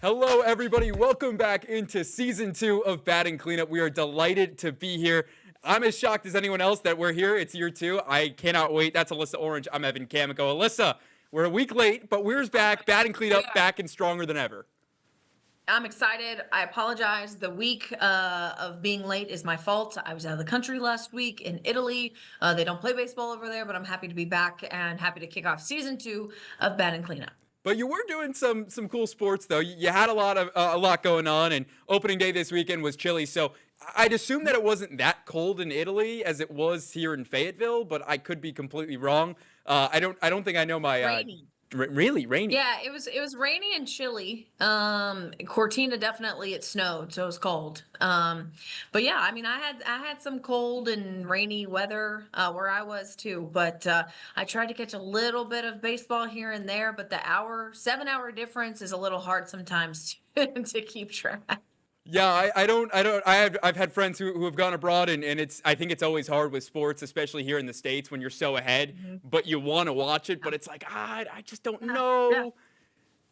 Hello, everybody. Welcome back into season 2 of Batting Cleanup. We are delighted to be here. I'm as shocked as anyone else that we're here. It's year 2. I cannot wait. That's Alyssa Orange. I'm Evan Kamiko. Alyssa, we're a week late, but we're back. Batting Cleanup, back and stronger than ever. I'm excited. I apologize. The week of being late is my fault. I was out of the country last week in Italy. They don't play baseball over there, but I'm happy to be back and happy to kick off season 2 of Batting Cleanup. But you were doing some cool sports though. You had a lot going on, and opening day this weekend was chilly. So I'd assume that it wasn't that cold in Italy as it was here in Fayetteville, but I could be completely wrong. I don't think I know my Rainy. Really rainy. Yeah, it was rainy and chilly. Cortina definitely it snowed, so it was cold. But yeah, I mean I had some cold and rainy weather where I was too. But I tried to catch a little bit of baseball here and there, but the 7 hour difference is a little hard sometimes to keep track. Yeah, I've had friends who have gone abroad, and I think it's always hard with sports, especially here in the States when you're so ahead, Mhm. but you want to watch it, but it's like, I just don't Yeah, yeah. know.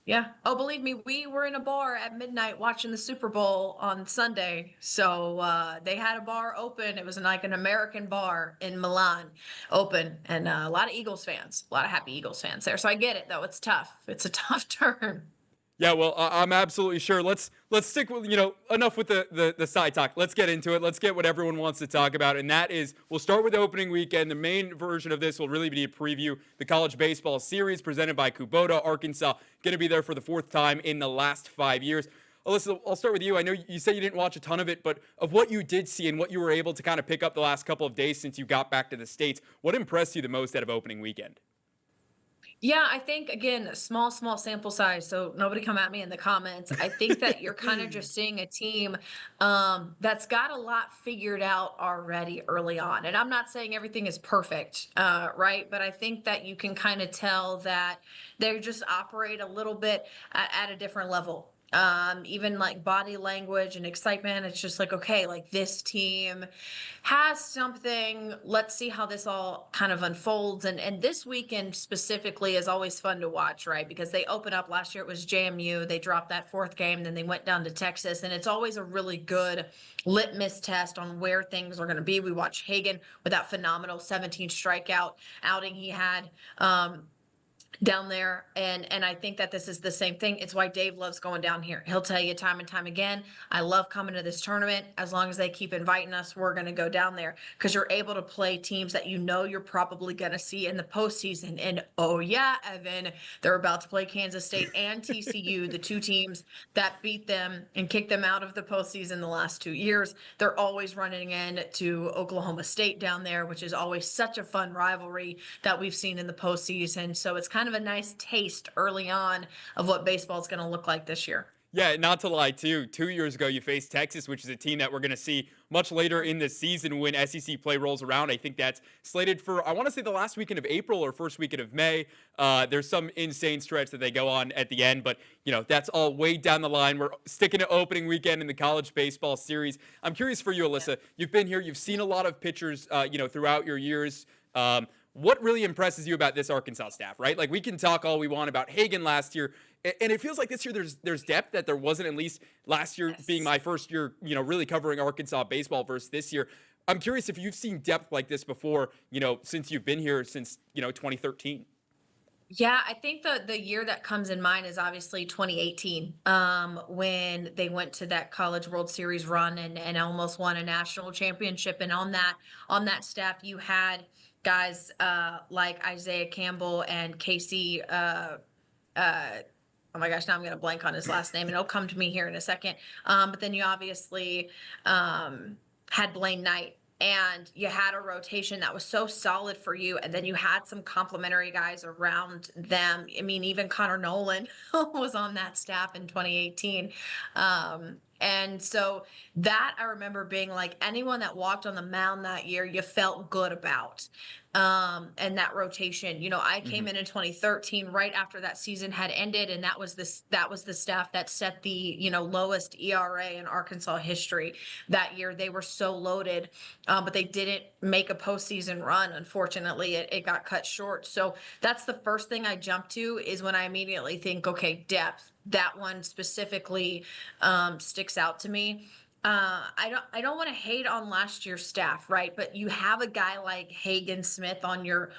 Yeah. Oh, believe me, we were in a bar at midnight watching the Super Bowl on Sunday. So they had a bar open. It was like an American bar in Milan open, and a lot of Eagles fans, a lot of happy Eagles fans there. So I get it, though. It's tough. It's a tough turn. Yeah, well, I'm absolutely sure. Let's stick with, enough with the side talk. Let's get into it. Let's get what everyone wants to talk about, and that is we'll start with the opening weekend. The main version of this will really be a preview the college baseball series presented by Kubota, Arkansas. Going to be there for the 4th time in the last 5 years. Alyssa, I'll start with you. I know you said you didn't watch a ton of it, but of what you did see and what you were able to kind of pick up the last couple of days since you got back to the States, what impressed you the most out of opening weekend? Yeah, I think again, a small sample size. So nobody come at me in the comments. I think that you're kind of just seeing a team that's got a lot figured out already early on. And I'm not saying everything is perfect, right? But I think that you can kind of tell that they just operate a little bit at a different level. Even like body language and excitement. It's just like, okay, like this team has something. Let's see how this all kind of unfolds. And this weekend specifically is always fun to watch, right? Because they open up last year, it was JMU. They dropped that 4th game, then they went down to Texas. And it's always a really good litmus test on where things are going to be. We watch Hagan with that phenomenal 17 strikeout outing he had. Down there, and I think that this is the same thing. It's why Dave loves going down here. He'll tell you time and time again, I love coming to this tournament. As long as they keep inviting us, we're going to go down there, because you're able to play teams that you're probably going to see in the postseason. And oh yeah, Evan, they're about to play Kansas State and TCU, the 2 teams that beat them and kicked them out of the postseason the last 2 years. They're always running in to Oklahoma State down there, which is always such a fun rivalry that we've seen in the postseason. So it's kind of a nice taste early on of what baseball is going to look like this year. Yeah, not to lie, too. 2 years ago, you faced Texas, which is a team that we're going to see much later in the season when SEC play rolls around. I think that's slated for, I want to say, the last weekend of April or first weekend of May. There's some insane stretch that they go on at the end, but, that's all way down the line. We're sticking to opening weekend in the college baseball series. I'm curious for you, Alyssa. You've been here. You've seen a lot of pitchers, throughout your years. What really impresses you about this Arkansas staff, right? Like, we can talk all we want about Hagan last year, and it feels like this year there's depth that there wasn't, at least last year being my first year, really covering Arkansas baseball versus this year. I'm curious if you've seen depth like this before, since you've been here since, 2013. Yeah, I think the year that comes in mind is obviously 2018, when they went to that College World Series run and almost won a national championship. And on that staff, you had guys like Isaiah Campbell and Casey. Oh my gosh, now I'm going to blank on his last name, and it'll come to me here in a second. But then you obviously had Blaine Knight, and you had a rotation that was so solid for you, and then you had some complementary guys around them. I mean, even Connor Nolan was on that staff in 2018. And so that I remember being like anyone that walked on the mound that year, you felt good about. And that rotation, I came Mhm. in 2013 right after that season had ended, and that was the staff that set the, lowest ERA in Arkansas history that year. They were so loaded, but they didn't make a postseason run. Unfortunately, it got cut short. So that's the first thing I jump to is when I immediately think, okay, depth. That one specifically sticks out to me. I don't want to hate on last year's staff, right? But you have a guy like Hagen Smith on your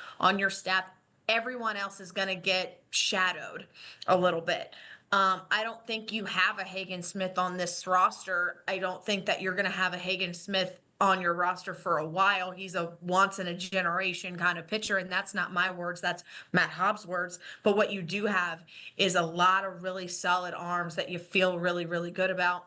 staff. Everyone else is going to get shadowed a little bit. I don't think you have a Hagen Smith on this roster. I don't think that you're going to have a Hagen Smith on your roster for a while. He's a once in a generation kind of pitcher, and that's not my words. That's Matt Hobbs' words. But what you do have is a lot of really solid arms that you feel really, really good about.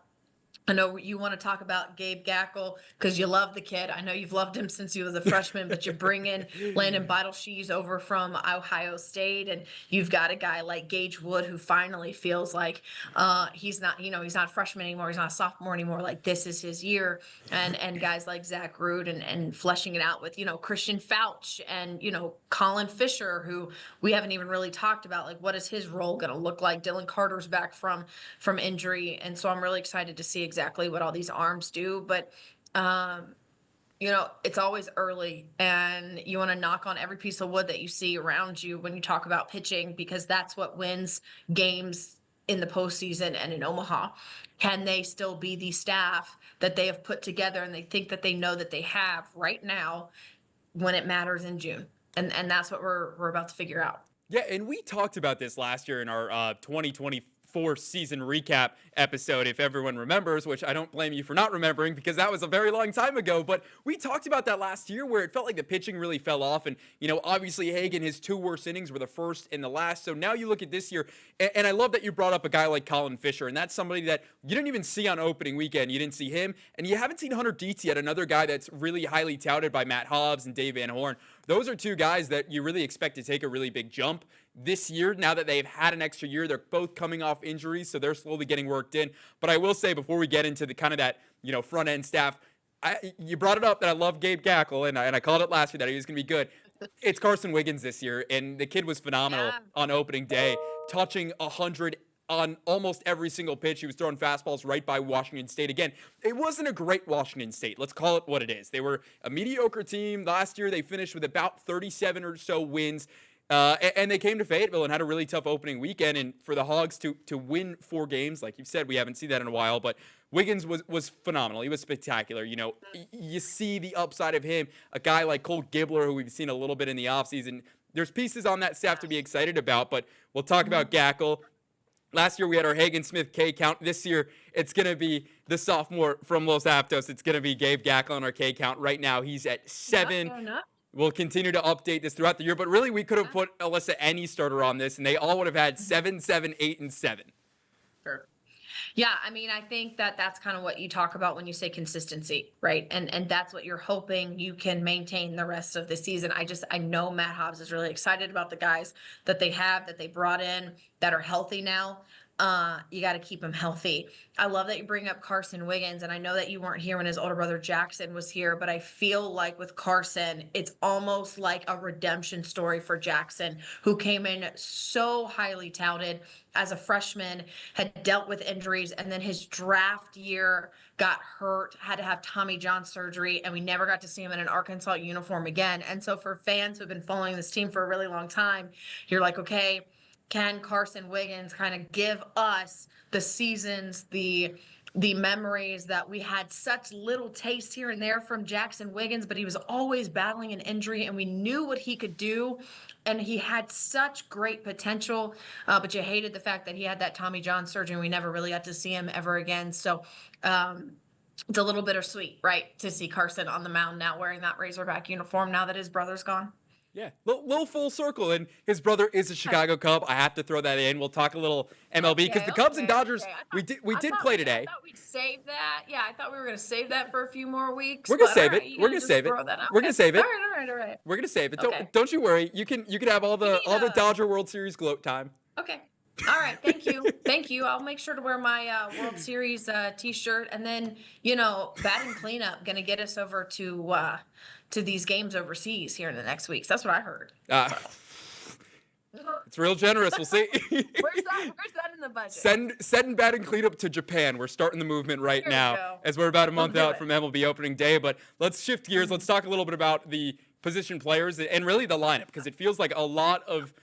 I know you want to talk about Gabe Gackle because you love the kid. I know you've loved him since he was a freshman, but you bring in Landon Beidelshees over from Ohio State, and you've got a guy like Gage Wood who finally feels like he's not, he's not a freshman anymore. He's not a sophomore anymore. Like this is his year. And guys like Zach Rude and fleshing it out with, Christian Fouch and, Colin Fisher, who we haven't even really talked about. Like, what is his role going to look like? Dylan Carter's back from injury. And so I'm really excited to see exactly what all these arms do. But, it's always early and you want to knock on every piece of wood that you see around you when you talk about pitching, because that's what wins games in the postseason and in Omaha. Can they still be the staff that they have put together and they think that they know that they have right now when it matters in June? And that's what we're about to figure out. Yeah, and we talked about this last year in our 2024 season recap episode, if everyone remembers, which I don't blame you for not remembering because that was a very long time ago. But we talked about that last year where it felt like the pitching really fell off. And, obviously Hagen, his two worst innings were the first and the last. So now you look at this year, and I love that you brought up a guy like Colin Fisher, and that's somebody that you didn't even see on opening weekend. You didn't see him, and you haven't seen Hunter Dietz yet, another guy that's really highly touted by Matt Hobbs and Dave Van Horn. Those are two guys that you really expect to take a really big jump this year. Now that they've had an extra year, they're both coming off injuries, so they're slowly getting worked in. But I will say, before we get into the kind of that, front end staff, you brought it up that I love Gabe Gackle, and I called it last year that he was going to be good. It's Carson Wiggins this year, and the kid was phenomenal on opening day, touching 100 on almost every single pitch. He was throwing fastballs right by Washington State. Again, it wasn't a great Washington State. Let's call it what it is. They were a mediocre team. Last year, they finished with about 37 or so wins. And they came to Fayetteville and had a really tough opening weekend. And for the Hogs to win 4 games, like you said, we haven't seen that in a while. But Wiggins was phenomenal. He was spectacular. You see the upside of him. A guy like Cole Gibbler, who we've seen a little bit in the offseason. There's pieces on that staff to be excited about. But we'll talk about Gackle. Last year, we had our Hagen Smith K count. This year, it's going to be the sophomore from Los Aptos. It's going to be Gabe Gackle on our K count. Right now, he's at 7. We'll continue to update this throughout the year. But really, we could have put Alyssa any starter on this, and they all would have had 7, 7, 8, and 7. Sure. Yeah, I mean, I think that that's kind of what you talk about when you say consistency, right? And that's what you're hoping you can maintain the rest of the season. I know Matt Hobbs is really excited about the guys that they brought in that are healthy now. You got to keep him healthy. I love that you bring up Carson Wiggins, and I know that you weren't here when his older brother Jackson was here, but I feel like with Carson, it's almost like a redemption story for Jackson, who came in so highly touted as a freshman, had dealt with injuries, and then his draft year got hurt, had to have Tommy John surgery, and we never got to see him in an Arkansas uniform again. And so for fans who've been following this team for a really long time, you're like, okay, can Carson Wiggins kind of give us the seasons, the memories that we had such little taste here and there from Jackson Wiggins, but he was always battling an injury and we knew what he could do. And he had such great potential, but you hated the fact that he had that Tommy John surgery and we never really got to see him ever again. So it's a little bittersweet, right, to see Carson on the mound now wearing that Razorback uniform now that his brother's gone. Yeah, little full circle, and his brother is a Chicago Cub. I have to throw that in. We'll talk a little MLB because the Cubs and Dodgers, we did play today. I thought we'd save that. Yeah, I thought we were going to save that for a few more weeks. We're gonna save it. We're gonna save it. We're gonna save it. All right. We're gonna save it. Okay. Don't you worry. You can have all the Dodger World Series gloat time. Okay. All right, thank you. Thank you. I'll make sure to wear my World Series t-shirt, and then, batting cleanup gonna get us over to these games overseas here in the next weeks. That's what I heard. Uh, So it's real generous. We'll see. where's that in the budget? Send batting cleanup to Japan. We're starting the movement right There we now go. as we're about a Let's month do out it. from MLB opening day. But let's shift gears. Let's talk a little bit about the position players and really the lineup, because it feels like a lot of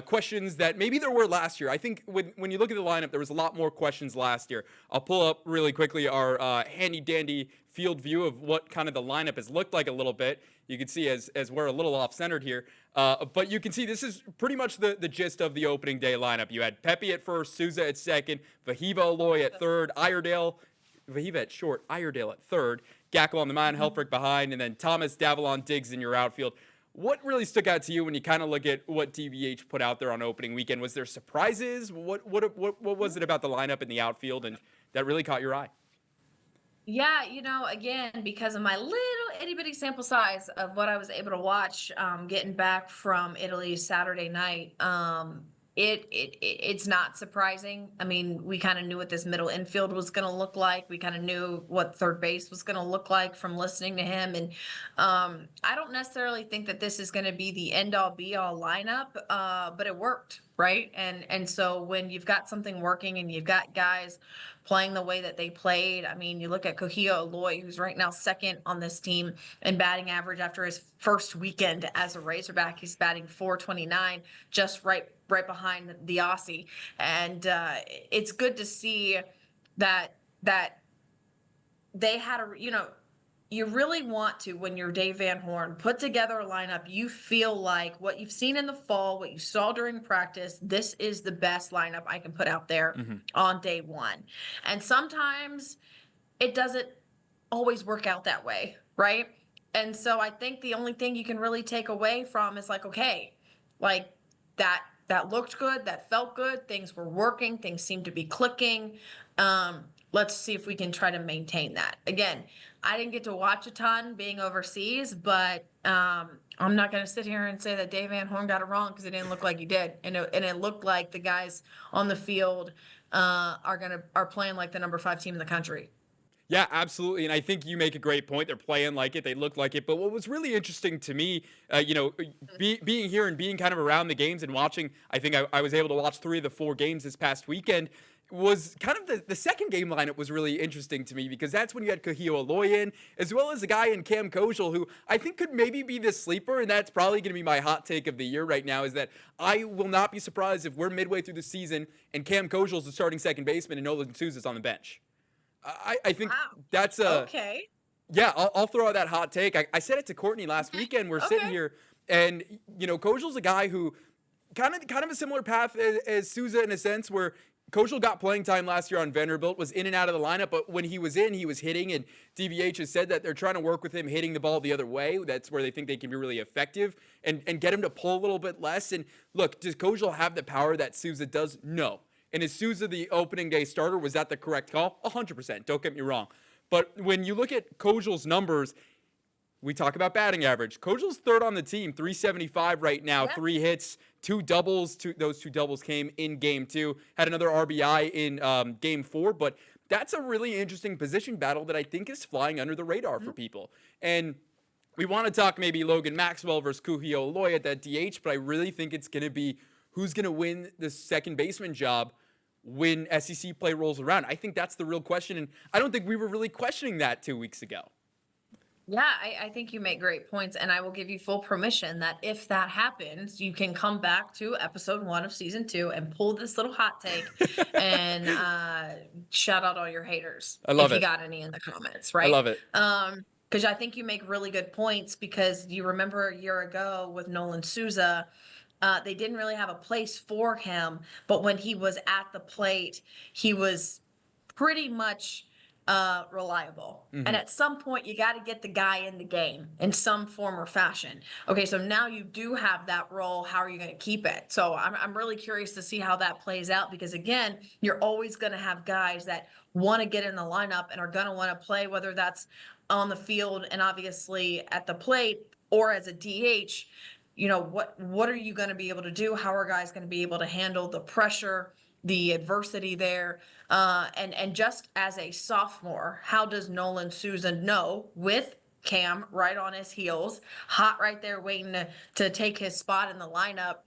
questions that maybe there were last year. I think when you look at the lineup, there was a lot more questions last year. I'll pull up really quickly our handy dandy field view of what kind of the lineup has looked like a little bit. You can see as we're a little off-centered here. But you can see this is pretty much the gist of the opening day lineup. You had Pepe at first, Souza at second, Vahiva Aloy at third, Vahiva at short, Iredale at third, Gackel on the mound, Helfrich behind, and then Thomas, Davalon, Diggs in your outfield. What really stuck out to you when you kind of look at what DVH put out there on opening weekend? Was there surprises? What was it about the lineup in the outfield and that really caught your eye? Yeah, again, because of my little itty bitty sample size of what I was able to watch, getting back from Italy Saturday night, it's not surprising. I mean, we kind of knew what this middle infield was going to look like. We kind of knew what third base was going to look like from listening to him. And I don't necessarily think that this is going to be the end all be all lineup, but it worked, right? And so when you've got something working and you've got guys playing the way that they played, I mean, you look at Kohio Aloy, who's right now second on this team in batting average after his first weekend as a Razorback. He's batting 429, just right behind the Aussie, and it's good to see that they had you really want to, when you're Dave Van Horn, put together a lineup you feel like what you've seen in the fall, what you saw during practice, this is the best lineup I can put out there on day one. And sometimes it doesn't always work out that way, right? And so I think the only thing you can really take away from is like, okay, like that looked good, that felt good, things were working, things seemed to be clicking. Let's see if we can try to maintain that. Again, I didn't get to watch a ton being overseas, but I'm not going to sit here and say that Dave Van Horn got it wrong, because it didn't look like he did, and it looked like the guys on the field are playing like the number 5 team in the country. Yeah, absolutely. And I think you make a great point. They're playing like it. They look like it. But what was really interesting to me, being here and being kind of around the games and watching, I think I was able to watch 3 of the 4 games this past weekend, was kind of the second game lineup was really interesting to me, because that's when you had Kohio Aloy in, as well as a guy in Cam Kojal, who I think could maybe be the sleeper. And that's probably going to be my hot take of the year right now, is that I will not be surprised if we're midway through the season and Cam Kojal's the starting second baseman and Nolan Souza's on the bench. I think that's okay. Yeah, I'll throw out that hot take. I said it to Courtney last weekend. We're sitting here, and Kojal's a guy who kind of a similar path as Souza, in a sense, where Kojal got playing time last year on Vanderbilt, was in and out of the lineup, but when he was in, he was hitting, and DVH has said that they're trying to work with him hitting the ball the other way. That's where they think they can be really effective and get him to pull a little bit less. And look, does Kojal have the power that Souza does? No. And is Souza the opening day starter? Was that the correct call? 100%. Don't get me wrong. But when you look at Kojal's numbers, we talk about batting average. Kojal's third on the team, 375 right now, Yep. 3 hits, 2 doubles. Those 2 doubles came in game 2. Had another RBI in game 4. But that's a really interesting position battle that I think is flying under the radar for people. And we want to talk maybe Logan Maxwell versus Kohio Aloy at that DH, but I really think it's going to be who's going to win the second baseman job when SEC play rolls around. I think that's the real question, and I don't think we were really questioning that 2 weeks ago. Yeah, I think you make great points, and I will give you full permission that if that happens, you can come back to episode 1 of season 2 and pull this little hot take and shout out all your haters. I love if it. you got any in the comments, right? I love it. Because I think you make really good points, because you remember a year ago with Nolan Souza, they didn't really have a place for him, but when he was at the plate, he was pretty much reliable. And at some point, you got to get the guy in the game in some form or fashion. Okay, so now you do have that role. How are you going to keep it? So I'm really curious to see how that plays out, because again, you're always going to have guys that want to get in the lineup and are going to want to play, whether that's on the field and obviously at the plate or as a DH. what are you going to be able to do? How are guys going to be able to handle the pressure, the adversity there? And just as a sophomore, how does Nolan Susan know with Cam right on his heels, hot right there waiting to take his spot in the lineup?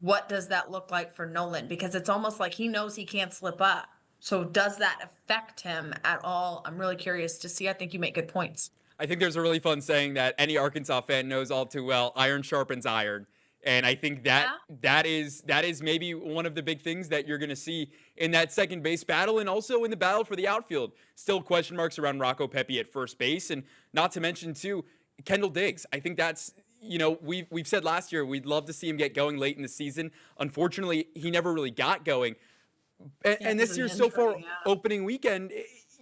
What does that look like for Nolan? Because it's almost like he knows he can't slip up. So does that affect him at all? I'm really curious to see. I think you make good points. I think there's a really fun saying that any Arkansas fan knows all too well: iron sharpens iron. And I think that Yeah. that is maybe one of the big things that you're going to see in that second base battle, and also in the battle for the outfield. Still question marks around Rocco Pepe at first base, and not to mention too Kendall Diggs. I think that's, we've said last year we'd love to see him get going late in the season. Unfortunately, he never really got going. And this year's so far opening weekend,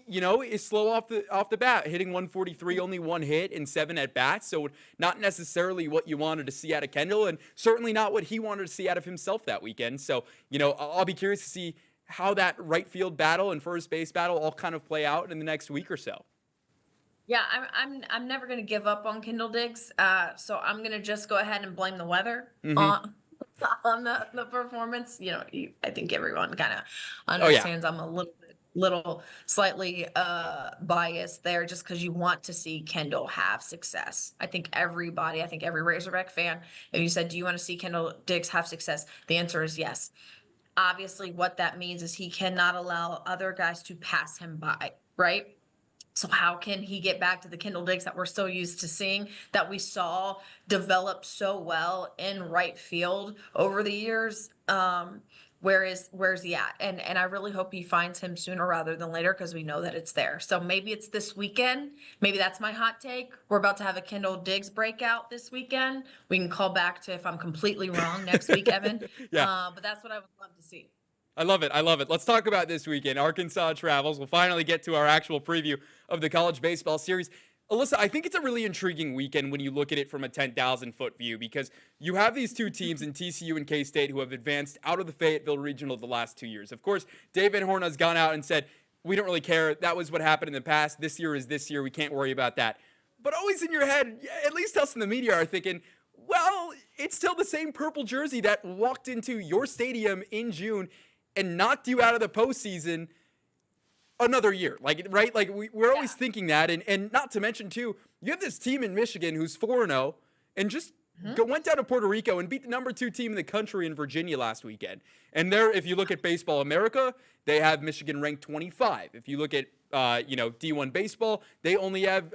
is slow off the bat, hitting 143, only one hit and 7 at bats. So not necessarily what you wanted to see out of Kendall, and certainly not what he wanted to see out of himself that weekend. So, I'll be curious to see how that right field battle and first base battle all kind of play out in the next week or so. Yeah, I'm never gonna give up on Kendall Diggs. So I'm gonna just go ahead and blame the weather on the performance. I think everyone kind of Oh yeah. understands I'm a little slightly biased there just because you want to see Kendall have success. I think every Razorback fan, if you said, do you want to see Kendall Diggs have success? The answer is yes. Obviously, what that means is he cannot allow other guys to pass him by, right? So how can he get back to the Kendall Diggs that we're so used to seeing, that we saw develop so well in right field over the years? Where's he at? And I really hope he finds him sooner rather than later, because we know that it's there. So maybe it's this weekend. Maybe that's my hot take. We're about to have a Kendall Diggs breakout this weekend. We can call back to if I'm completely wrong next week, Evan. Yeah. But that's what I would love to see. I love it. I love it. Let's talk about this weekend. Arkansas travels. We'll finally get to our actual preview of the college baseball series. Alyssa, I think it's a really intriguing weekend when you look at it from a 10,000-foot view, because you have these two teams in TCU and K-State who have advanced out of the Fayetteville Regional the last 2 years. Of course, Dave Van Horn has gone out and said, we don't really care. That was what happened in the past. This year is this year. We can't worry about that. But always in your head, at least us in the media are thinking, well, it's still the same purple jersey that walked into your stadium in June and knocked you out of the postseason another year. Right? We're always thinking that. And not to mention, too, you have this team in Michigan who's 4-0 and just went down to Puerto Rico and beat the number 2 team in the country in Virginia last weekend. And there, if you look at Baseball America, they have Michigan ranked 25. If you look at, D1 baseball, they only have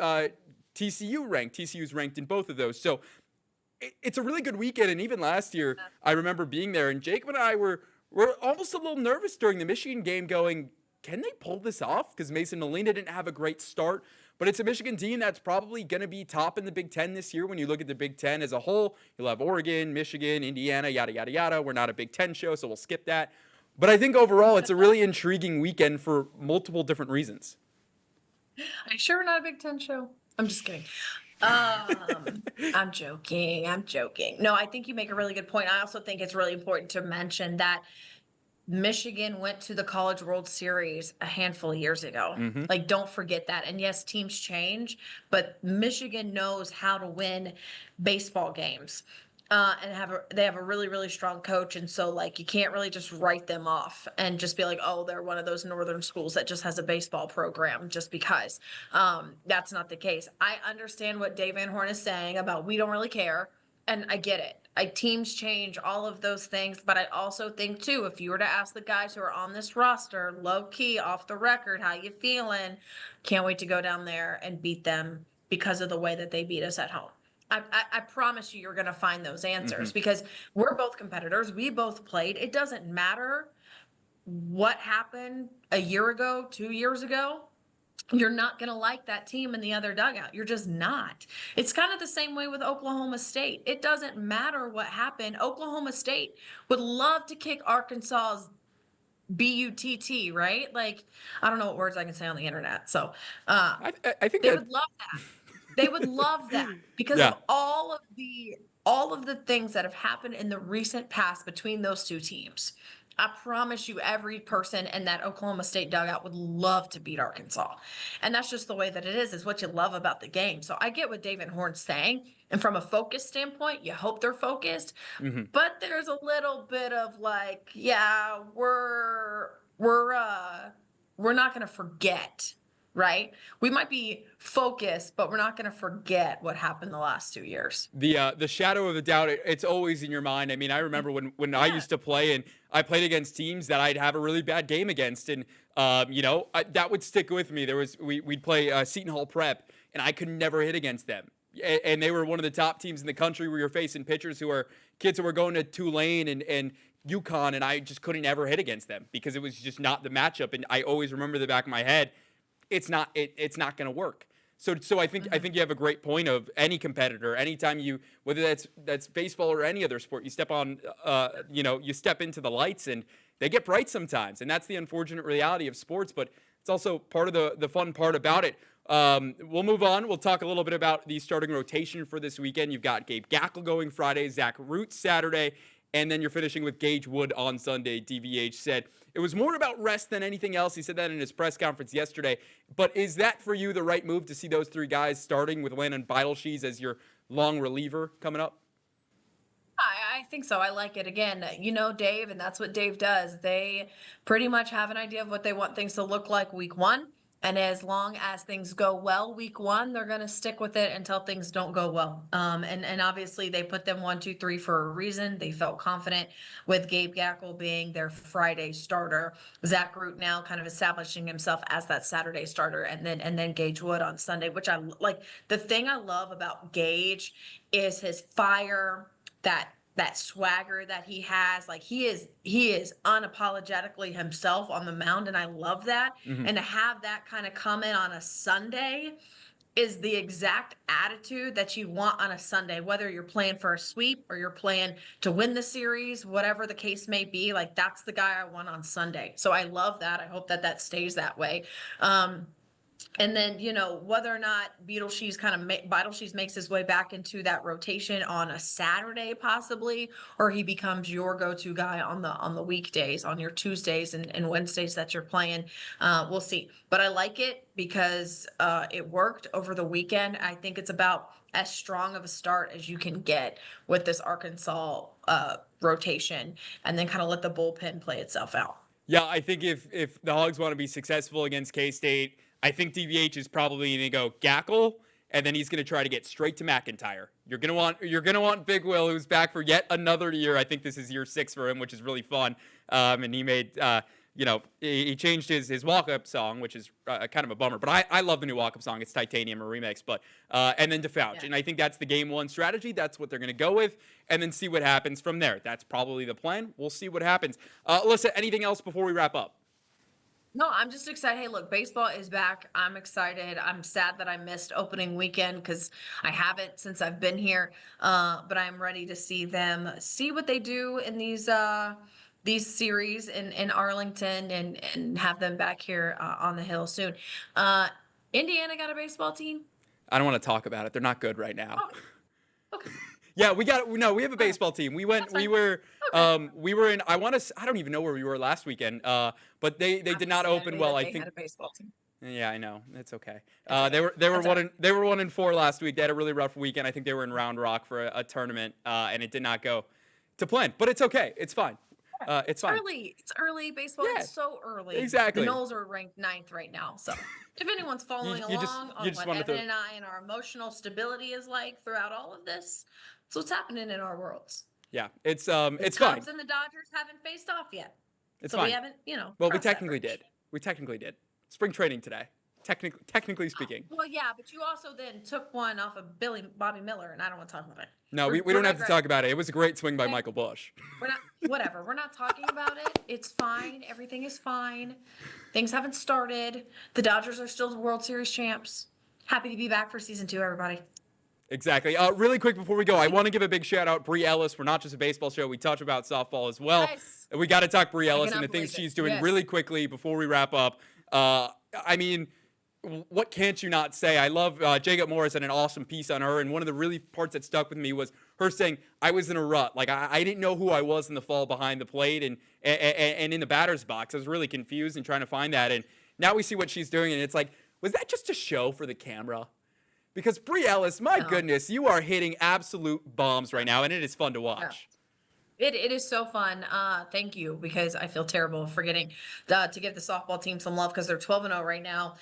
TCU ranked. TCU's ranked in both of those. So it's a really good weekend. And even last year, I remember being there, and Jacob and I were almost a little nervous during the Michigan game, going, can they pull this off? Because Mason Molina didn't have a great start, but it's a Michigan team that's probably going to be top in the Big Ten this year. When you look at the Big Ten as a whole, you'll have Oregon, Michigan, Indiana, yada, yada, yada. We're not a Big Ten show, so we'll skip that. But I think overall, it's a really intriguing weekend for multiple different reasons. Are you sure we're not a Big Ten show? I'm just kidding. I'm joking. No, I think you make a really good point. I also think it's really important to mention that Michigan went to the College World Series a handful of years ago. Don't forget that. And yes, teams change, but Michigan knows how to win baseball games. And they have a really, really strong coach. And so you can't really just write them off and just be like, oh, they're one of those northern schools that just has a baseball program just because. That's not the case. I understand what Dave Van Horn is saying about we don't really care. And I get it. Teams change, all of those things. But I also think, too, if you were to ask the guys who are on this roster, low key, off the record, how you feeling? Can't wait to go down there and beat them because of the way that they beat us at home. I promise you're going to find those answers because we're both competitors. We both played. It doesn't matter what happened a year ago, 2 years ago. You're not going to like that team in the other dugout. You're just not. It's kind of the same way with Oklahoma State. It doesn't matter what happened. Oklahoma State would love to kick Arkansas's BUTT, right? I don't know what words I can say on the internet. So I think they would love that. They would love that because of all of the things that have happened in the recent past between those two teams. I promise you, every person in that Oklahoma State dugout would love to beat Arkansas. And that's just the way that it is what you love about the game. So I get what Dave Van Horn's saying. And from a focus standpoint, you hope they're focused, Mhm. but there's a little bit of like, yeah, we're not going to forget, right? We might be focused, but we're not going to forget what happened the last 2 years. The shadow of the doubt, it's always in your mind. I mean, I remember when I Yeah. used to play and I played against teams that I'd have a really bad game against, and that would stick with me. We'd play Seton Hall Prep, and I could never hit against them. And they were one of the top teams in the country. We were facing pitchers who are kids who were going to Tulane and UConn, and I just couldn't ever hit against them because it was just not the matchup. And I always remember the back of my head, it's not going to work. So I think you have a great point of any competitor, anytime you, whether that's baseball or any other sport, you step on, you step into the lights and they get bright sometimes, and that's the unfortunate reality of sports. But it's also part of the fun part about it. We'll move on. We'll talk a little bit about the starting rotation for this weekend. You've got Gabe Gackle going Friday, Zach Root Saturday, and then you're finishing with Gage Wood on Sunday. DVH said it was more about rest than anything else. He said that in his press conference yesterday. But is that for you the right move to see those three guys starting with Landon Beidelshees as your long reliever coming up? I think so. I like it. Again, Dave, and that's what Dave does. They pretty much have an idea of what they want things to look like week one. And as long as things go well week one, they're going to stick with it until things don't go well. And obviously they put them 1, 2, 3 for a reason. They felt confident with Gabe Gackle being their Friday starter. Zach Root now kind of establishing himself as that Saturday starter, and then Gage Wood on Sunday, which I like. The thing I love about Gage is his fire, that swagger that he has. Like he is unapologetically himself on the mound, and I love that. Mm-hmm. And to have that kind of come in on a Sunday is the exact attitude that you want on a Sunday, whether you're playing for a sweep or you're playing to win the series, whatever the case may be. Like that's the guy I want on Sunday. So I love that. I hope that stays that way. And then, whether or not Beidelshees makes his way back into that rotation on a Saturday, possibly, or he becomes your go-to guy on the weekdays, on your Tuesdays and Wednesdays that you're playing. We'll see. But I like it because it worked over the weekend. I think it's about as strong of a start as you can get with this Arkansas rotation, and then kind of let the bullpen play itself out. Yeah, I think if the Hogs want to be successful against K-State, I think DVH is probably going to go Gackle, and then he's going to try to get straight to McIntyre. You're going to want Big Will, who's back for yet another year. I think this is year 6 for him, which is really fun. And he made he changed his walk-up song, which is kind of a bummer. But I love the new walk-up song. It's Titanium, a remix. But and then DeFouch. Yeah. And I think that's the game one strategy. That's what they're going to go with, and then see what happens from there. That's probably the plan. We'll see what happens. Alyssa, anything else before we wrap up? No, I'm just excited. Hey, look, baseball is back. I'm excited. I'm sad that I missed opening weekend because I haven't since I've been here. But I'm ready to see what they do in these series in Arlington, and have them back here on the Hill soon. Indiana got a baseball team? I don't want to talk about it. They're not good right now. Oh, okay. Yeah, we have a baseball team. We were in, I don't even know where we were last weekend. But they did not open well. I think had a baseball team. Yeah, I know. It's okay. They were 1-4 last week. They had a really rough weekend. I think they were in Round Rock for a tournament, and it did not go to plan. But it's okay. It's fine. It's fine. It's early baseball. Yeah, it's so early. Exactly. The Noles are ranked 9th right now. So if anyone's following along on what Evan and I and our emotional stability is like throughout all of this, it's what's happening in our worlds. Yeah, it's fine. The Cubs and the Dodgers haven't faced off yet. It's so fine. We haven't, Well, we technically did. Spring training today. Technically speaking. Well, yeah, but you also then took one off of Bobby Miller, and I don't want to talk about it. No, we don't have to talk about it. It was a great swing by Michael Busch. We're not talking about it. It's fine. Everything is fine. Things haven't started. The Dodgers are still World Series champs. Happy to be back for season 2, everybody. Exactly. Really quick before we go, I want to give a big shout out Bri Ellis. We're not just a baseball show. We touch about softball as well. Nice. We got to talk Bri Ellis and the things she's doing really quickly before we wrap up. I mean, what can't you not say? I love Jacob Morris had an awesome piece on her, and one of the really parts that stuck with me was her saying, I was in a rut. Like, I didn't know who I was in the fall behind the plate and in the batter's box. I was really confused and trying to find that. And now we see what she's doing, and it's like, was that just a show for the camera? Because Bri Ellis, my No. goodness, you are hitting absolute bombs right now, and it is fun to watch. It is so fun. Thank you, because I feel terrible forgetting to give the softball team some love because they're 12-0 right now,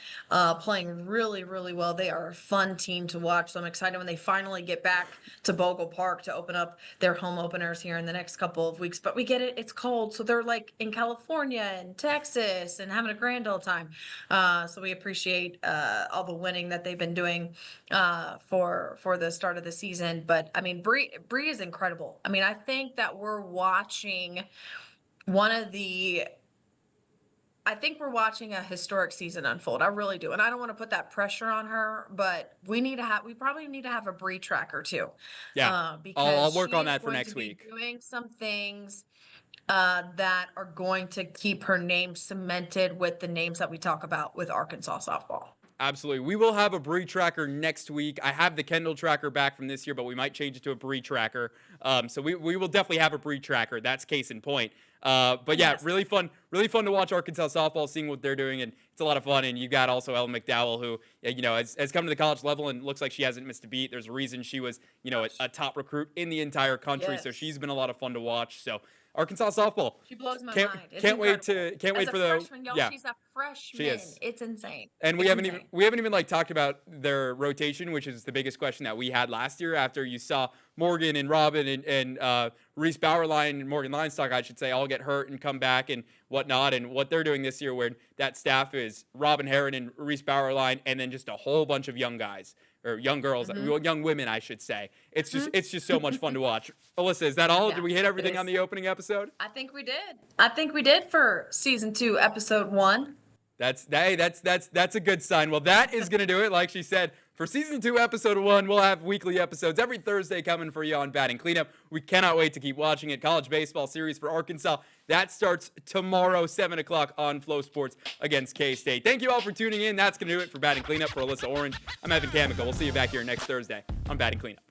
playing really, really well. They are a fun team to watch. So I'm excited when they finally get back to Bogle Park to open up their home openers here in the next couple of weeks. But we get it; it's cold, so they're like in California and Texas and having a grand old time. So we appreciate all the winning that they've been doing for the start of the season. But I mean, Bree is incredible. I mean, I think that we're watching one of the I think we're watching a historic season unfold. I really do. And I don't want to put that pressure on her, but we probably need to have a Bree tracker too. Yeah, I'll Because work she on is that for going next to be week. doing some things that are going to keep her name cemented with the names that we talk about with Arkansas softball. Absolutely. We will have a Bree tracker next week. I have the Kendall tracker back from this year, but we might change it to a Bree tracker. So we will definitely have a Bree tracker. That's case in point. But yeah, Yes. really fun to watch Arkansas softball, seeing what they're doing, and it's a lot of fun. And you got also Ellen McDowell, who has come to the college level and looks like she hasn't missed a beat. There's a reason she was a top recruit in the entire country, so Yes. she's been a lot of fun to watch. So Arkansas softball. She blows my Can't- mind. It's can't wait incredible. to- can't wait As for a the- freshman, y'all, yeah. she's a freshman. is. It's insane. And we It's haven't insane. even like talked about their rotation, which is the biggest question that we had last year after you saw Morgan and Robin and Reese Bauerline and Morgan Linestock, I should say, all get hurt and come back and whatnot. And what they're doing this year, where that staff is Robin Heron and Reese Bauerline, and then just a whole bunch of young guys or young girls, young women, I should say. It's just so much fun to watch. Alyssa, is that all? Yeah, Did we hit everything it on is. the opening episode? I think we did. I think we did for season 2, episode 1. That's a good sign. Well, that is going to do it. Like she said, for season 2, episode 1, we'll have weekly episodes every Thursday coming for you on Batting Cleanup. We cannot wait to keep watching it. College baseball series for Arkansas. That starts tomorrow, 7 o'clock on Flow Sports against K-State. Thank you all for tuning in. That's going to do it for Batting Cleanup. For Alyssa Orange, I'm Evan Kamico. We'll see you back here next Thursday on Batting Cleanup.